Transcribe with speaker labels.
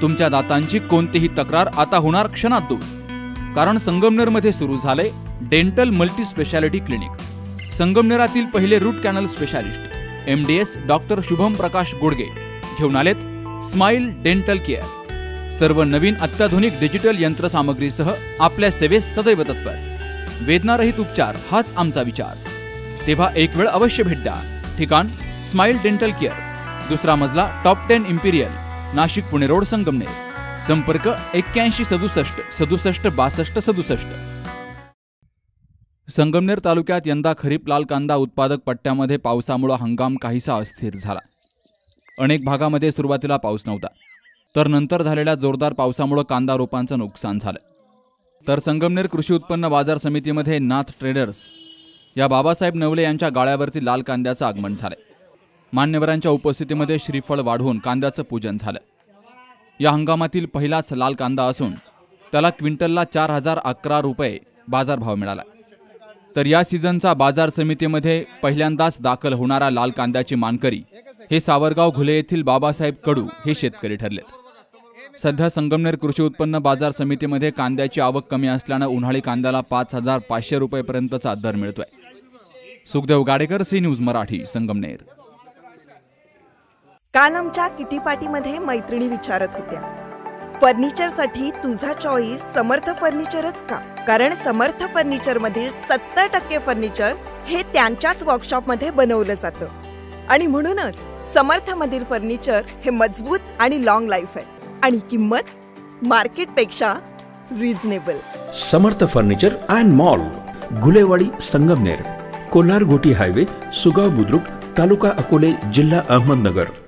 Speaker 1: तुमच्या दातांची कोणतीही तक्रार आता होणार क्षणात दूर, कारण संगमनेरमध्ये सुरू झाले डेंटल मल्टी स्पेशालिटी क्लिनिक। संगमनेरातील पहिले root canal specialist MDS doctor Shubham Prakash Godage घेऊन आलेत स्माइल डेंटल केअर। सर्व नवीन अत्याधुनिक डिजिटल यंत्रसामग्रीसह आपल्या सेवेस सदैव तत्पर। वेदनारहित उपचार हाच आमचा विचार, तेव्हा एक वेळ अवश्य भेट द्या। ठिकाण स्माइल डेंटल केअर, दुसरा मजला, top 10 Imperial, Nashik Pune road, Sangamner. संपर्क 81 67 67 62 67। संगमनेर तालुक्यात यंदा खरीप लाल कांदा उत्पादक पट्ट्यामध्ये पावसामुळे हंगाम काहीसा अस्थिर झाला। अनेक भागामध्ये सुरुवातीला पाऊस नव्हता, तर नंतर झालेल्या जोरदार पावसामुळे कांदा रोपांचं नुकसान झालं। तर संगमनेर कृषी उत्पन्न बाजार समितीमध्ये नाथ ट्रेडर्स या बाबासाहेब नवले यांच्या गाळ्यावरती लाल कांद्याचं आगमन झालं। मान्यवरांच्या उपस्थितीमध्ये श्रीफळ वाढवून कांद्याचं पूजन झालं। या हंगामातील पहिलाच लाल कांदा असून त्याला क्विंटलला 4011 रुपये बाजारभाव मिळाला। तर या सीझनचा बाजार समितीमध्ये पहिल्यांदाच दाखल होणारा लाल कांद्याची मानकरी हे सावरगाव घुले येथील बाबासाहेब कडू हे शेतकरी ठरलेत। सध्या संगमनेर कृषी उत्पन्न बाजार समितीमध्ये कांद्याची आवक कमी असल्याने उन्हाळी कांद्याला 5500 रुपयेपर्यंतचा दर मिळतोय। Sukhdev Gadekar, C News Marathi, Sangamner.
Speaker 2: काल आमच्या किटी पार्टीमध्ये मैत्रिणी विचारत होत्या, फर्निचरसाठी तुझा चॉईस समर्थ फर्निचरच का? कारण समर्थ फर्निचर मधील 70% फर्निचर हे त्यांच्याच वर्कशॉप मध्ये बनवलं जातं आणि म्हणूनच समर्थ मधील फर्निचर हे मजबूत आणि लॉंग लाईफ आहे आणि किंमत मार्केट पेक्षा reasonable.
Speaker 3: Samarth furniture and mall, Gulewadi, Sangamner, Kolar गोटी हायवे, सुगाव बुद्रुक, तालुका अकोले, जिल्हा अहमदनगर।